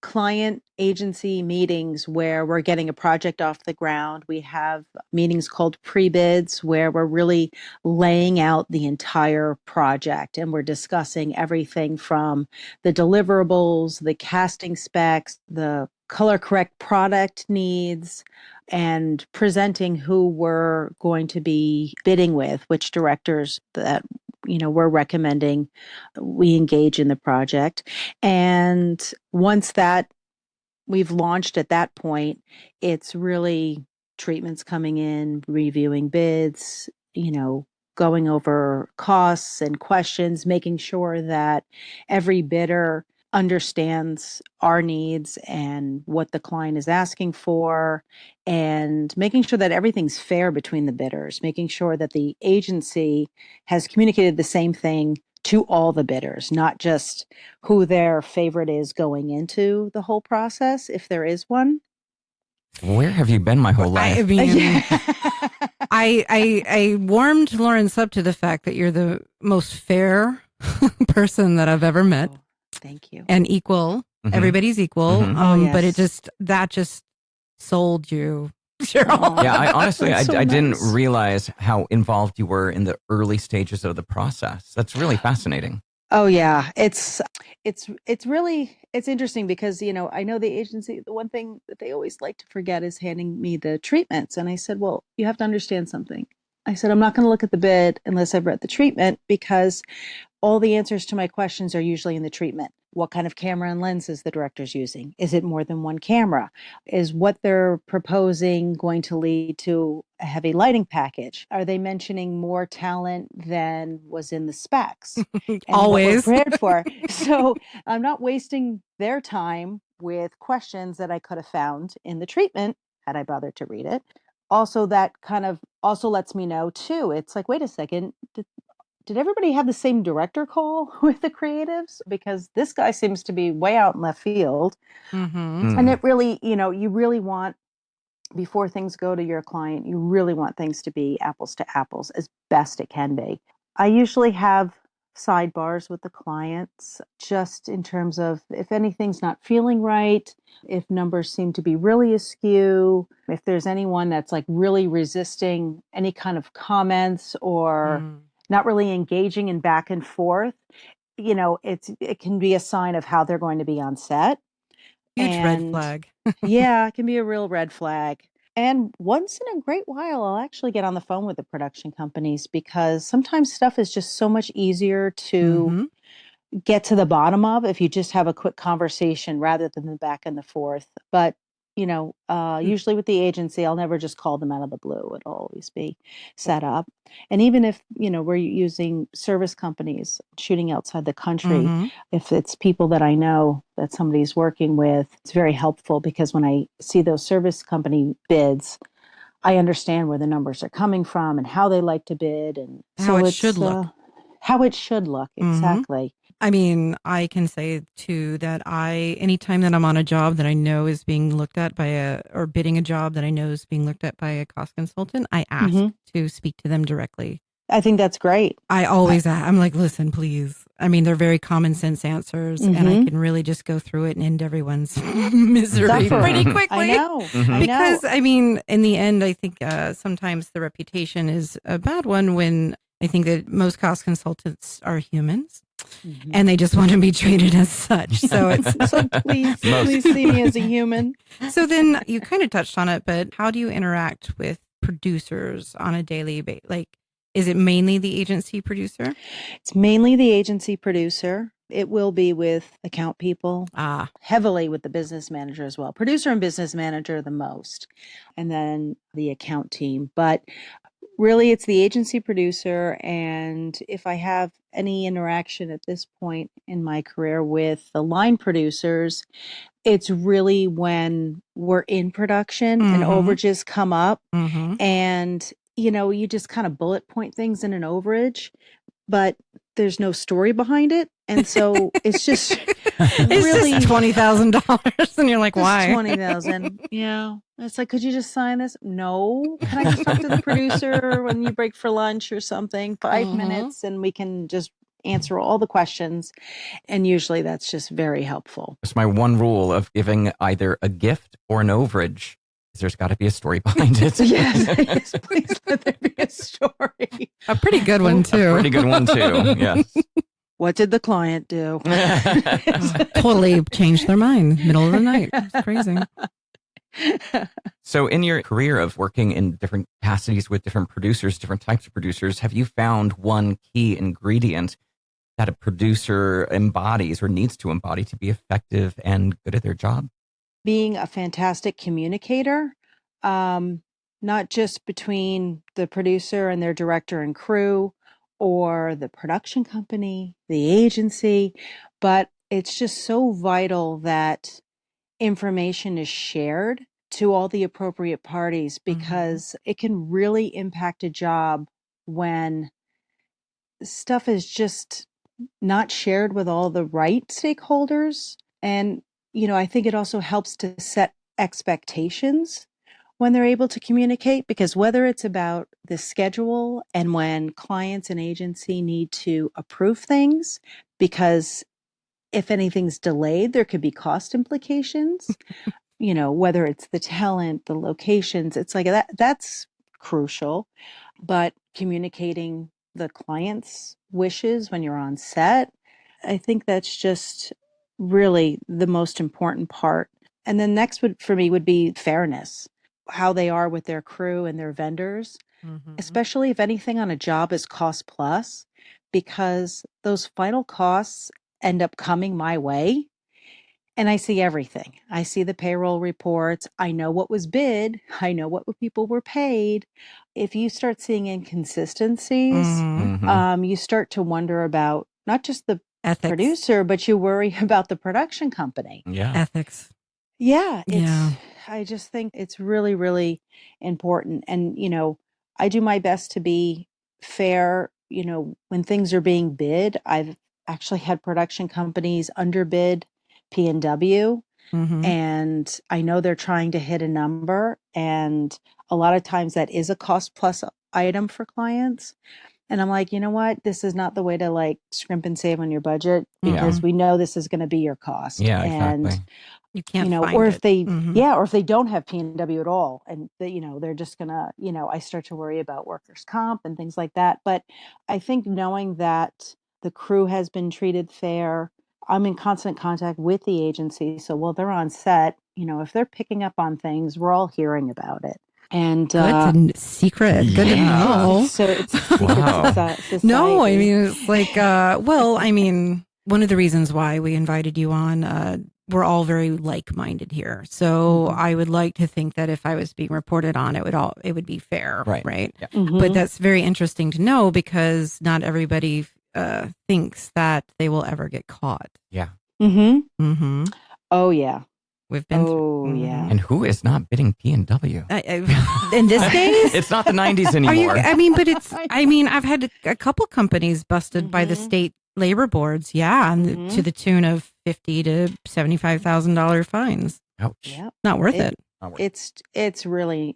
client agency meetings where we're getting a project off the ground. We have meetings called pre-bids where we're really laying out the entire project and we're discussing everything from the deliverables, the casting specs, the color correct product needs, and presenting who we're going to be bidding with, which directors that we're recommending we engage in the project. And once that we've launched at that point, it's really treatments coming in, reviewing bids, going over costs and questions, making sure that every bidder understands our needs and what the client is asking for, and making sure that everything's fair between the bidders, making sure that the agency has communicated the same thing to all the bidders, not just who their favorite is going into the whole process, if there is one. Where have you been my whole life? I mean, I warmed Lawrence up to the fact that you're the most fair person that I've ever met. Oh, thank you. And equal. Mhm. Everybody's equal. Mhm. Yes. But that just sold you, Cheryl. Oh. Yeah, I honestly, That's so I didn't nice. realize how involved you were in the early stages of the process. That's really fascinating. Oh yeah, it's really interesting because I know the agency, the one thing that they always like to forget is handing me the treatments, and I said, well, you have to understand something. I said, I'm not going to look at the bid unless I've read the treatment, because all the answers to my questions are usually in the treatment. What kind of camera and lens is the director's using? Is it more than one camera? Is what they're proposing going to lead to a heavy lighting package? Are they mentioning more talent than was in the specs? And Always. what we're prepared for. So I'm not wasting their time with questions that I could have found in the treatment had I bothered to read it. Also, that kind of also lets me know too. It's like, wait a second, did everybody have the same director call with the creatives? Because this guy seems to be way out in left field. Mm-hmm. And it really, you really want, before things go to your client, you really want things to be apples to apples as best it can be. I usually have sidebars with the clients, just in terms of if anything's not feeling right, if numbers seem to be really askew, if there's anyone that's like really resisting any kind of comments or not really engaging in back and forth, it can be a sign of how they're going to be on set. Huge red And flag. yeah, it can be a real red flag. And once in a great while, I'll actually get on the phone with the production companies, because sometimes stuff is just so much easier to Mhm. get to the bottom of if you just have a quick conversation rather than the back and the forth. But, usually with the agency, I'll never just call them out of the blue. It'll always be set up. And even if, we're using service companies shooting outside the country, Mhm. if it's people that I know that somebody's working with, it's very helpful, because when I see those service company bids, I understand where the numbers are coming from and how they like to bid. And How so it it's should look. how it should look. Mhm. Exactly. I mean, I can say too that anytime that I'm on a job that I know is being looked at or bidding a job that I know is being looked at by a cost consultant, I ask Mhm. to speak to them directly. I think that's great. I'm like, listen, please. I mean, they're very common sense answers, and I Mhm. can really just go through it and end everyone's misery Suffer. pretty quickly. I know. Mhm. I know. Because, I mean, in the end, I think sometimes the reputation is a bad one, when I think that most cost consultants are humans Mhm. and they just want to be treated as such. So it's So please see me as a human. so then you kind of touched on it, but how do you interact with producers on a daily basis? Like, is it mainly the agency producer? It's mainly the agency producer. It will be with account people, heavily with the business manager as well. Producer and business manager the most, and then the account team. But really, it's the agency producer. And if I have any interaction at this point in my career with the line producers, it's really when we're in production and Mhm. overages come up, Mm-hmm. and you just kind of bullet point things in an overage, but there's no story behind it. And so it's just It's really just $20,000, and you're like, just why? 20,000. Yeah. It's like, could you just sign this? No. Can I just talk to the producer when you break for lunch or something? 5 Mhm. minutes, and we can just answer all the questions. And usually that's just very helpful. It's my one rule of giving either a gift or an overage. There's got to be a story behind it. Yes, please let there be a story. A pretty good one, too. A pretty good one too. Yes. what did the client do? Totally changed their mind middle of the night. It's crazy. So in your career of working in different capacities with different producers, different types of producers, have you found one key ingredient that a producer embodies or needs to embody to be effective and good at their job? Being a fantastic communicator, not just between the producer and their director and crew or the production company, the agency, but it's just so vital that information is shared to all the appropriate parties because it can really impact a job when stuff is just not shared with all the right stakeholders. And, I think it also helps to set expectations when they're able to communicate, because whether it's about the schedule and when clients and agency need to approve things, because if anything's delayed, there could be cost implications, whether it's the talent, the locations, it's like that's crucial. But communicating the client's wishes when you're on set, I think that's just really the most important part. And then next for me would be fairness, how they are with their crew and their vendors, especially if anything on a job is cost plus, because those final costs end up coming my way. And I see everything. I see the payroll reports. I know what was bid. I know what people were paid. If you start seeing inconsistencies, you start to wonder about not just the Ethics. producer, but you worry about the production company. Yeah. Ethics. Yeah. Yeah. I just think it's really, really important. And, I do my best to be fair. When things are being bid, I've actually had production companies underbid P&W, and I know they're trying to hit a number, and a lot of times that is a cost plus item for clients. And I'm like, you know what? This is not the way to like scrimp and save on your budget, because we know this is going to be your cost. Yeah, And exactly. You can't find or it. if they, or if they don't have P&W at all, and they're just gonna, I start to worry about workers' comp and things like that. But I think knowing that the crew has been treated fair, I'm in constant contact with the agency. So while they're on set, if they're picking up on things, we're all hearing about it. And Good secret. Good to know. so it's secret society. No, I mean, it's like, one of the reasons why we invited you on, we're all very like-minded here. So I would like to think that if I was being reported on, it would be fair. Right. Yeah. But that's very interesting to know, because not everybody thinks that they will ever get caught. Yeah. Oh, yeah. We've been yeah. And who is not bidding P&W? In this days? It's not the 90s anymore. I've had a couple companies busted by the state labor boards. Yeah. And to the tune of $50,000 to $75,000 fines. Ouch. Yep. Not worth it. It's really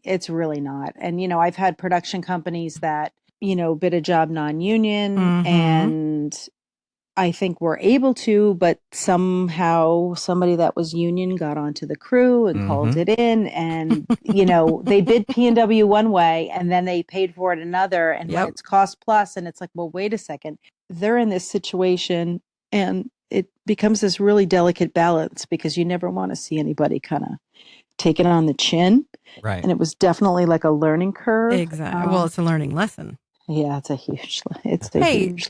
not. And, I've had production companies that, bid a job non-union, and I think we're able to, but somehow somebody that was union got onto the crew and called it in, and they bid P&W one way and then they paid for it another, and when it's cost plus, and it's like, well, wait a second, they're in this situation, and it becomes this really delicate balance, because you never want to see anybody kind of take it on the chin. Right. And it was definitely like a learning curve. Exactly. Well, it's a learning lesson. Yeah, it's a huge lesson.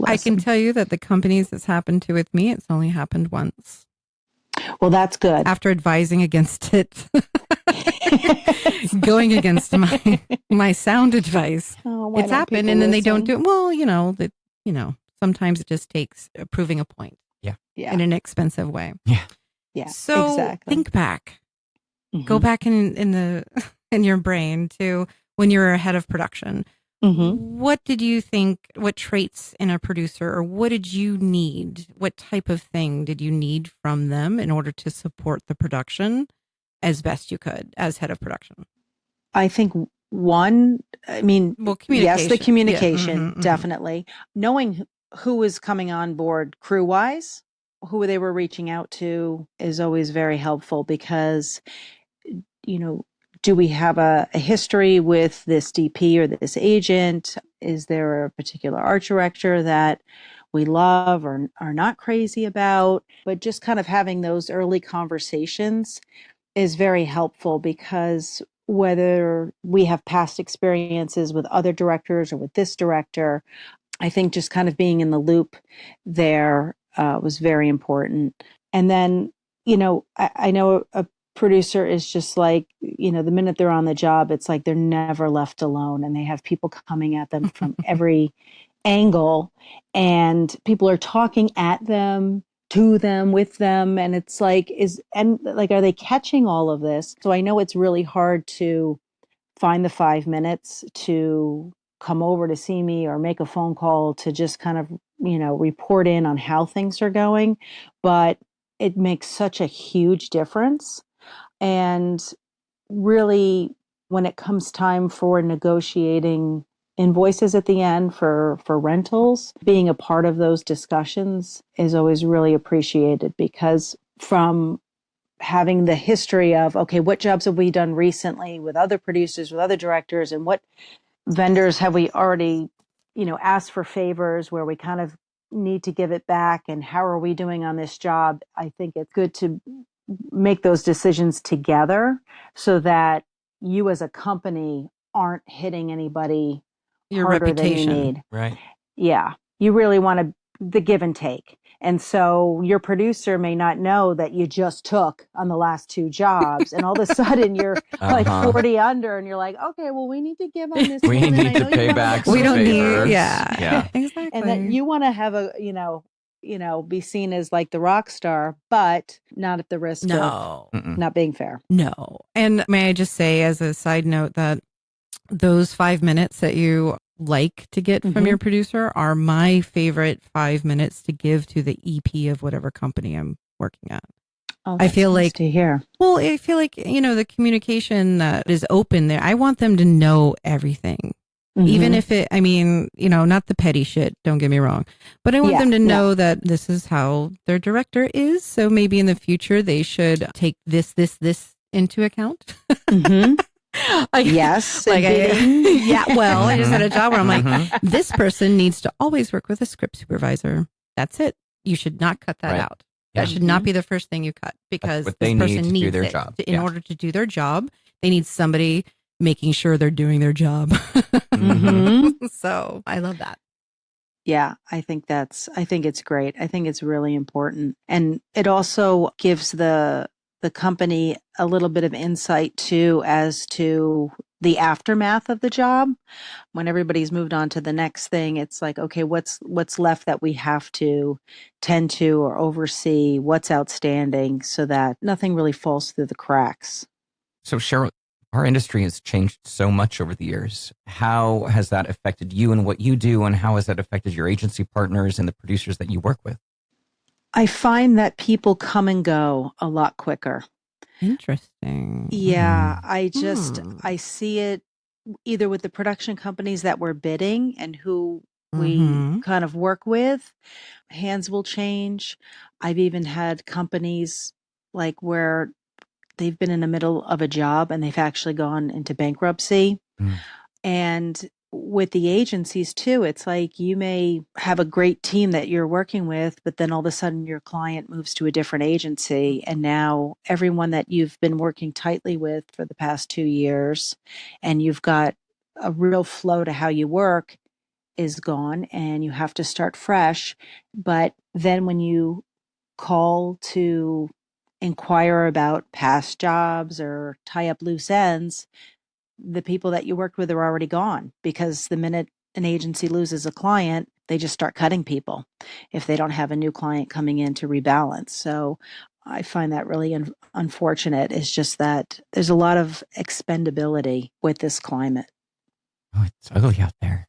I can tell you that the companies it's happened to with me, it's only happened once. Well, that's good. After advising against it, going against my sound advice, it's happened, and then they don't do it. Well, sometimes it just takes proving a point. Yeah. In an expensive way. Yeah. So exactly. think back. Go back in your brain to when you were head of production. What did you think, what traits in a producer, or what did you need? What type of thing did you need from them in order to support the production as best you could as head of production? I think communication. Yes, the communication, definitely. Knowing who is coming on board crew-wise, who they were reaching out to is always very helpful, because, do we have a history with this DP or this agent? Is there a particular art director that we love or are not crazy about. But just kind of having those early conversations is very helpful, because whether we have past experiences with other directors or with this director, I think just kind of being in the loop there was very important. And then, I know a producer is just like, the minute they're on the job, it's like they're never left alone, and they have people coming at them from every angle, and people are talking at them, to them, with them. And it's like, are they catching all of this? So I know it's really hard to find the 5 minutes to come over to see me or make a phone call to just kind of, report in on how things are going. But it makes such a huge difference. And really, when it comes time for negotiating invoices at the end for rentals, being a part of those discussions is always really appreciated, because from having the history of, okay, what jobs have we done recently with other producers, with other directors, and what vendors have we already, asked for favors where we kind of need to give it back, and how are we doing on this job? I think it's good to make those decisions together, so that you as a company aren't hitting anybody Your harder reputation. than you need. Right. Yeah. You really want the give and take. And so your producer may not know that you just took on the last 2 jobs, and all of a sudden you're like 40 under, and you're like, okay, well, we need to give on this. We one, and I need to know you pay have back a We some don't favors. need, yeah. Yeah. Exactly. and that you want to have be seen as like the rock star, but not at the risk of No. not being fair. No. And may I just say, as a side note, that those 5 minutes that you like to get from your producer are my favorite 5 minutes to give to the EP of whatever company I'm working at. Oh, I feel nice like to hear. Well, I feel like, the communication that is open there, I want them to know everything. Even if not the petty shit, don't get me wrong, but I want them to know that this is how their director is. So maybe in the future, they should take this into account. Yes. I just had a job where I'm like, this person needs to always work with a script supervisor. That's it. You should not cut that out. That should not be the first thing you cut, because this person needs their it. job. In order to do their job, they need somebody making sure they're doing their job. So I love that. Yeah, I think it's great. I think it's really important. And it also gives the company a little bit of insight too, as to the aftermath of the job. When everybody's moved on to the next thing, it's like, okay, what's left that we have to tend to or oversee, what's outstanding, so that nothing really falls through the cracks. So Cheryl, our industry has changed so much over the years. How has that affected you and what you do, and how has that affected your agency partners and the producers that you work with? I find that people come and go a lot quicker. Interesting. Yeah, I see it either with the production companies that we're bidding and who we kind of work with. Hands will change. I've even had companies like where they've been in the middle of a job and they've actually gone into bankruptcy. And with the agencies too, it's like you may have a great team that you're working with, but then all of a sudden your client moves to a different agency, and now everyone that you've been working tightly with for the past 2 years, and you've got a real flow to how you work, is gone, and you have to start fresh. But then when you call to inquire about past jobs or tie up loose ends, the people that you worked with are already gone, because the minute an agency loses a client, they just start cutting people if they don't have a new client coming in to rebalance. So I find that really unfortunate. It's just that there's a lot of expendability with this climate. Oh, it's ugly out there.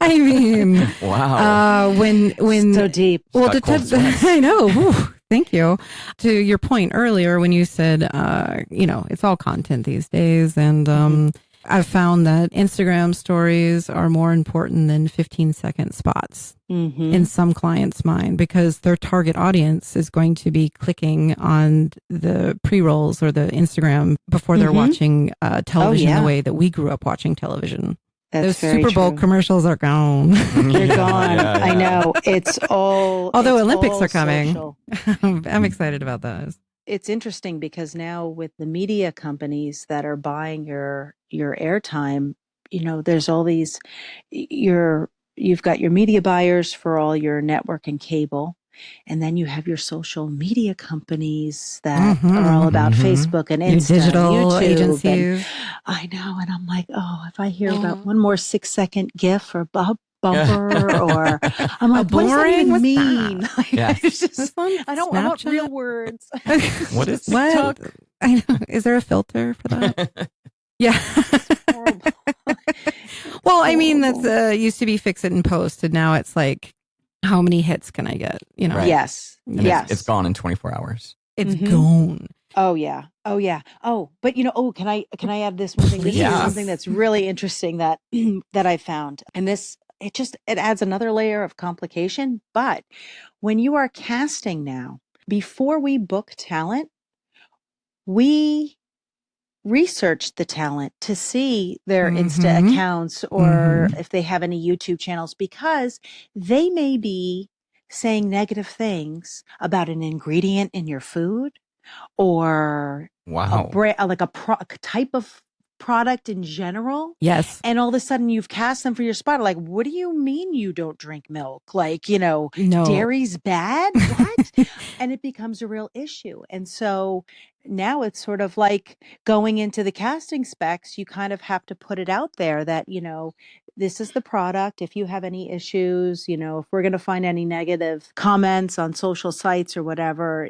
I mean, wow. When so deep. Well, I know. Whew, thank you. To your point earlier, when you said, it's all content these days, and I've found that Instagram stories are more important than 15-second spots in some clients' mind, because their target audience is going to be clicking on the pre-rolls or the Instagram before they're watching television the way that we grew up watching television. That's Those very Super Bowl true. commercials are gone. They're Yeah, gone. yeah, I yeah. know. It's all. Although it's Olympics all are coming. social. I'm excited about those. It's interesting because now with the media companies that are buying your airtime, there's all these. You've got your media buyers for all your network and cable. And then you have your social media companies that are all about Facebook and Your Insta and digital YouTube. agencies. I know. And I'm like, oh, if I hear about one more 6-second GIF or bumper, or I'm like, what does that boring? even What's mean? that? Like, Yes. it's just, This one? I want Snapchat? real words. What is What? TikTok? I know. Is there a filter for that? Yeah. Horrible. Well, I mean, that's horrible. used to be fix it and post, and now it's like, how many hits can I get? Right. Yes. And Yes. it's gone in 24 hours. It's Mhm. gone. Oh yeah. Oh yeah. Oh, but can I add this one thing? This Yeah. is something that's really interesting that that I found. And it adds another layer of complication, but when you are casting now, before we book talent, we research the talent to see their Insta Mhm. accounts or if they have any YouTube channels, because they may be saying negative things about an ingredient in your food or Wow. a type of product in general. Yes. And all of a sudden you've cast them for your spot. Like, what do you mean you don't drink milk? Like, No. dairy's bad? What? And it becomes a real issue. And so now it's sort of like going into the casting specs, you kind of have to put it out there that, this is the product. If you have any issues, if we're going to find any negative comments on social sites or whatever,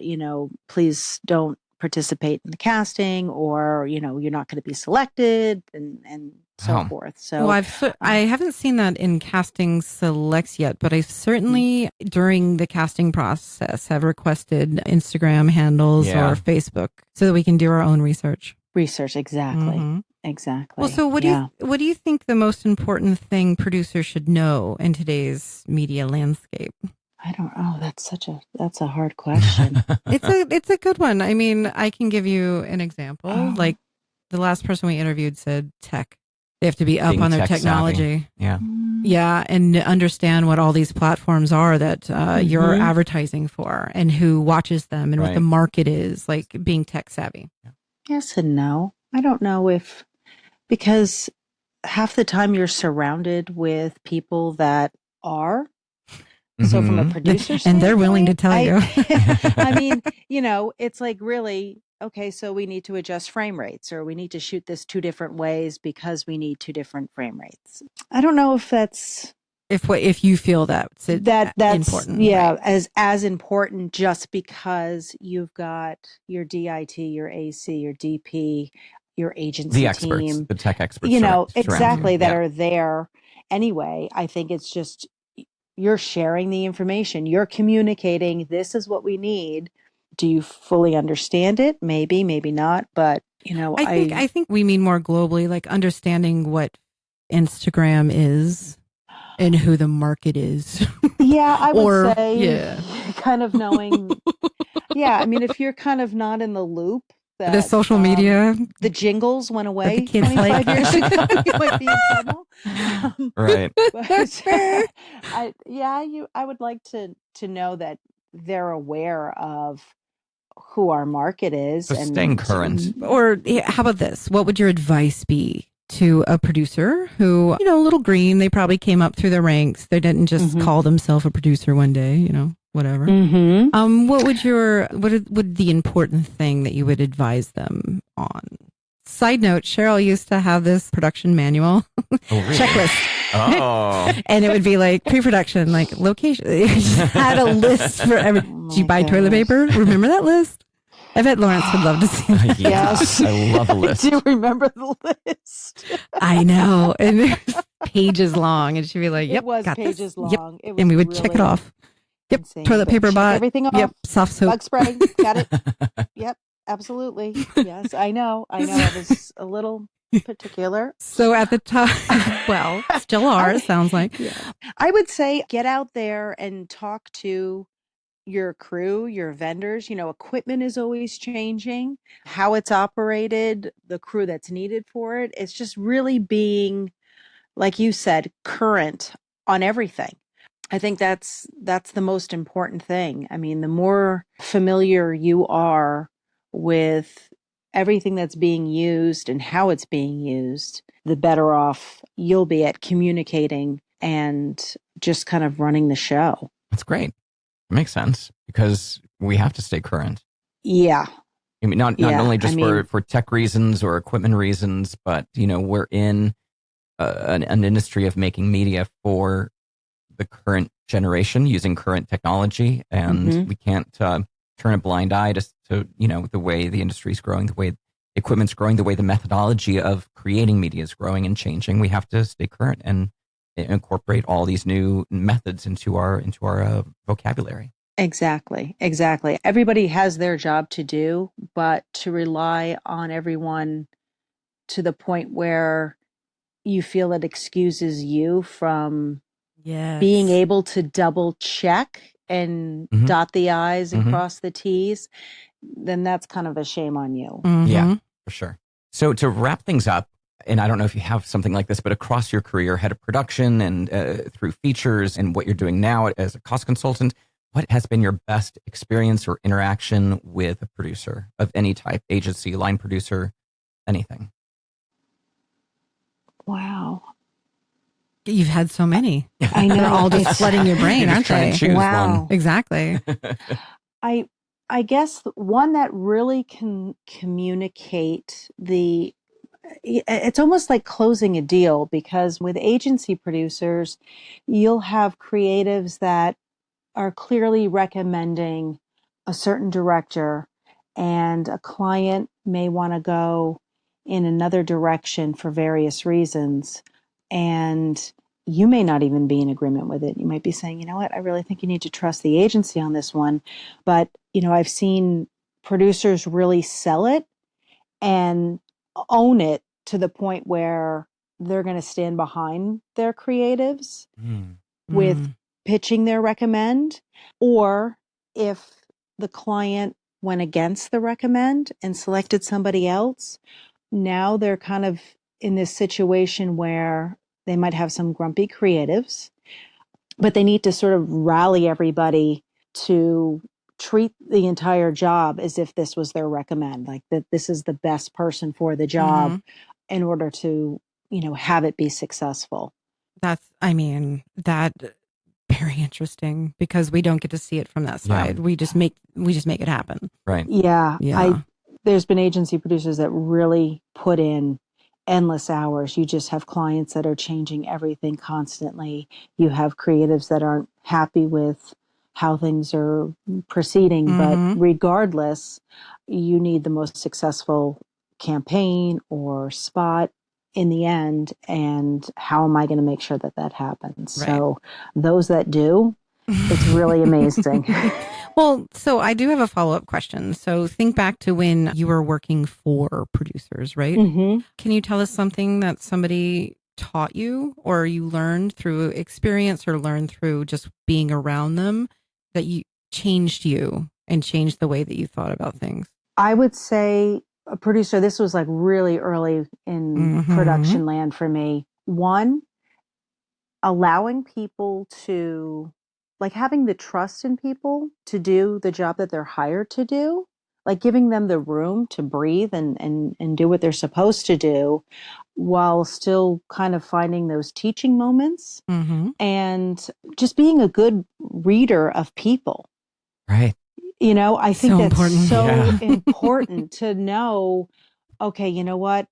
please don't participate in the casting, or you're not going to be selected, and so Wow. forth. So Well, I haven't seen that in casting selects yet, but I certainly during the casting process have requested Instagram handles Yeah. or Facebook so that we can do our own research. research, exactly. Mhm. Exactly. Well, so what do you think the most important thing producers should know in today's media landscape? I don't know. That's a hard question. It's a good one. I mean, I can give you an example. Oh. Like the last person we interviewed said tech. They have to be up Being on their tech technology. savvy. Yeah. Yeah, and understand what all these platforms are that you're advertising for and who watches them and what Right. the market is, like being tech savvy. Yes and no. I don't know because half the time you're surrounded with people that are. So from a Mhm. producer And they're willing to standpoint, tell you. I mean, it's like, really, okay, so we need to adjust frame rates, or we need to shoot this 2 different ways because we need 2 different frame rates. I don't know if that's if you feel that's important. yeah, Right. as important, just because you've got your DIT, your AC, your DP, your agency The experts, team, the tech experts. exactly, surrounding you. that Yeah. are there anyway. I think it's just you're sharing the information, you're communicating, this is what we need. Do you fully understand it? Maybe, maybe not, but I think we mean more globally, like understanding what Instagram is and who the market is. yeah, I would Or- say yeah. kind of knowing. Yeah, I mean, if you're kind of not in the loop, the that social media. the jingles went away the kids 25 like. years ago, you might be in trouble. Right. But I would like to know that they're aware of who our market is, So and staying current. Or how about this? What would your advice be to a producer who, a little green, they probably came up through the ranks. They didn't just call themselves a producer one day, whatever. What would the important thing that you would advise them on? Side note, Cheryl used to have this production manual Oh, really? checklist. Oh. And it would be like pre-production, like location. It just had a list for every. Did you buy toilet paper? Remember that list? I bet Lawrence would love to see that. Yeah, Yes. I love a list. I do remember the list. I know. And it was pages long. And she'd be like, yep, It was got this. pages Yep. long. It was And we would check it really off. Yep. insane, Toilet but paper check bought. everything off. Yep. Soft soap. Bug spray, got it. Yep, absolutely. Yes, I know. I was a little particular. So at the time, well, still are, it sounds like. Yeah. I would say get out there and talk to your crew, your vendors. Equipment is always changing, how it's operated, the crew that's needed for it. It's just really being like you said, current on everything. I think that's the most important thing. I mean, the more familiar you are with everything that's being used and how it's being used, the better off you'll be at communicating and just kind of running the show. That's great. It makes sense because we have to stay current. Yeah. I mean, not Yeah, only I just mean- for tech reasons or equipment reasons, but we're in an industry of making media for the current generation using current technology, and we can't turn a blind eye to the way the industry is growing, the way equipment's growing, the way the methodology of creating media is growing and changing. We have to stay current and incorporate all these new methods into our vocabulary. Exactly. Everybody has their job to do, but to rely on everyone to the point where you feel it excuses you from being Yes. able to double check and dot the I's and cross the T's, then that's kind of a shame on you. Yeah, for sure. So to wrap things up, and I don't know if you have something like this, but across your career, head of production and through features and what you're doing now as a cost consultant, what has been your best experience or interaction with a producer of any type, agency, line producer, anything? Wow. You've had so many. I know. They're all just flooding your brain, aren't trying they? to choose Wow. one. Exactly. I guess one that really can communicate it's almost like closing a deal, because with agency producers, you'll have creatives that are clearly recommending a certain director, and a client may want to go in another direction for various reasons. And you may not even be in agreement with it. You might be saying, you know what, I really think you need to trust the agency on this one. But, I've seen producers really sell it and own it to the point where they're going to stand behind their creatives with pitching their recommend. Or if the client went against the recommend and selected somebody else, now they're kind of in this situation where they might have some grumpy creatives, but they need to sort of rally everybody to treat the entire job as if this was their recommend, like that this is the best person for the job in order to, have it be successful. That very interesting, because we don't get to see it from that side. We just make it happen. Right. Yeah. There's been agency producers that really put in endless hours. You just have clients that are changing everything constantly. You have creatives that aren't happy with how things are proceeding, but regardless, you need the most successful campaign or spot in the end. And how am I going to make sure that happens? Right. So those that do, it's really amazing. Well, so I do have a follow-up question. So think back to when you were working for producers, right? Can you tell us something that somebody taught you, or you learned through experience, or learned through just being around them, that changed you and changed the way that you thought about things? I would say a producer, this was like really early in production land for me. One, allowing people to, like, having the trust in people to do the job that they're hired to do, like giving them the room to breathe and do what they're supposed to do, while still kind of finding those teaching moments, and just being a good reader of people. Right. I think So that's important. so important to know, okay, you know what?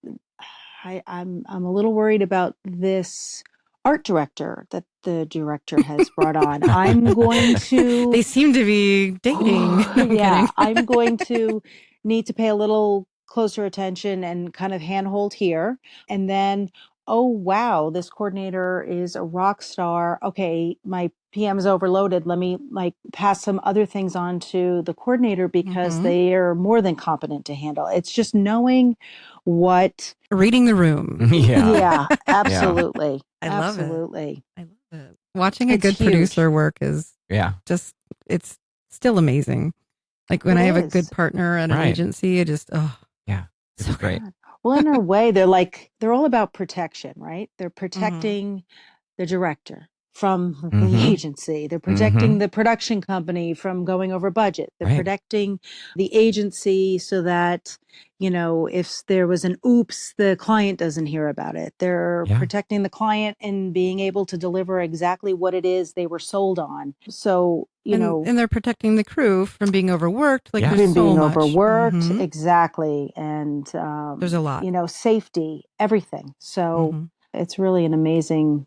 I'm a little worried about this art director that the director has brought on. I'm going to They seem to be dating. No, I'm kidding. I'm going to need to pay a little closer attention and kind of handhold here. And then, oh, wow, this coordinator is a rock star. Okay, my PM is overloaded. Let me pass some other things on to the coordinator, because they are more than competent to handle. It's just knowing what. Reading the room. Yeah, absolutely. I love it. Absolutely. I love it. Watching a It's good huge. producer work is just, it's still amazing. Like when I have a good partner at an agency, it just, it's so great. good. Well, in a way, they're all about protection, right? They're Mhm. protecting the director from the Mm-hmm. agency. They're protecting the production company from going over budget. They're Right. protecting the agency so that, if there was an oops, the client doesn't hear about it. They're Yeah. protecting the client and being able to deliver exactly what it is they were sold on. So, And they're protecting the crew from being overworked. Like Yes. there's so being much. overworked, Mhm. exactly. And, There's a lot. safety, everything. So Mhm. it's really an amazing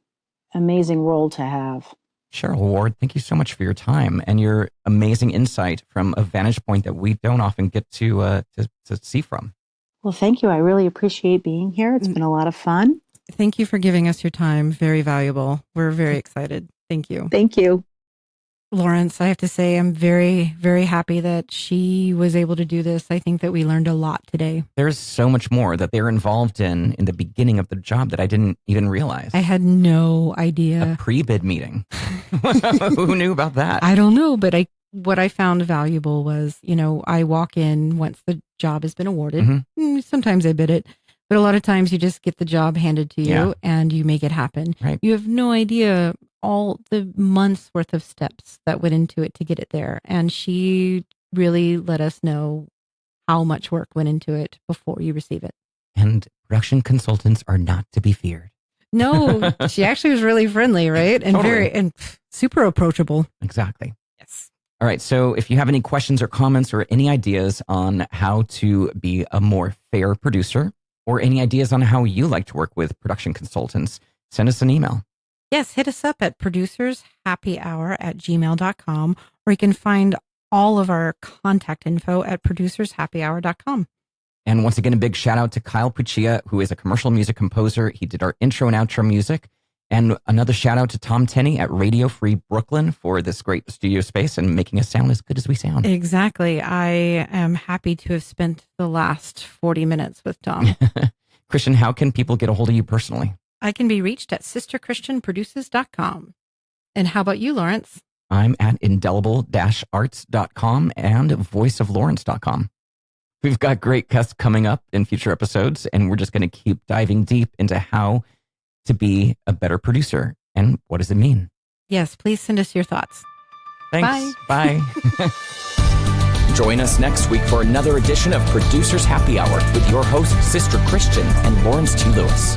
role to have. Cheryl Ward, thank you so much for your time and your amazing insight from a vantage point that we don't often get to see from. Well, thank you. I really appreciate being here. It's Mm. been a lot of fun. Thank you for giving us your time. Very valuable. We're very excited. Thank you. Thank you. Lawrence, I have to say, I'm very, very happy that she was able to do this. I think that we learned a lot today. There's so much more that they're involved in the beginning of the job that I didn't even realize. I had no A idea. pre-bid meeting. Who knew about that? I don't know, but what I found valuable was, I walk in once the job has been awarded. Mhm. Sometimes I bid it, but a lot of times you just get the job handed to you Yeah. and you make it happen. Right. You have no idea all the months worth of steps that went into it to get it there. And she really let us know how much work went into it before you receive it. And production consultants are not to be feared. No, she actually was really friendly, right? And Totally. super approachable. Exactly. Yes. All right. So if you have any questions or comments or any ideas on how to be a more fair producer or any ideas on how you like to work with production consultants, send us an email. Yes, hit us up at producershappyhour@gmail.com, or you can find all of our contact info at producershappyhour.com. And once again, a big shout out to Kyle Puccia, who is a commercial music composer. He did our intro and outro music. And another shout out to Tom Tenney at Radio Free Brooklyn for this great studio space and making us sound as good as we sound. Exactly. I am happy to have spent the last 40 minutes with Tom. Christian, how can people get a hold of you personally? I can be reached at sisterchristianproduces.com. And how about you, Lawrence? I'm at indelible-arts.com and voiceoflawrence.com. We've got great guests coming up in future episodes, and we're just going to keep diving deep into how to be a better producer and what does it mean. Yes, please send us your thoughts. Thanks. Bye. Join us next week for another edition of Producers Happy Hour with your hosts, Sister Christian and Lawrence T. Lewis.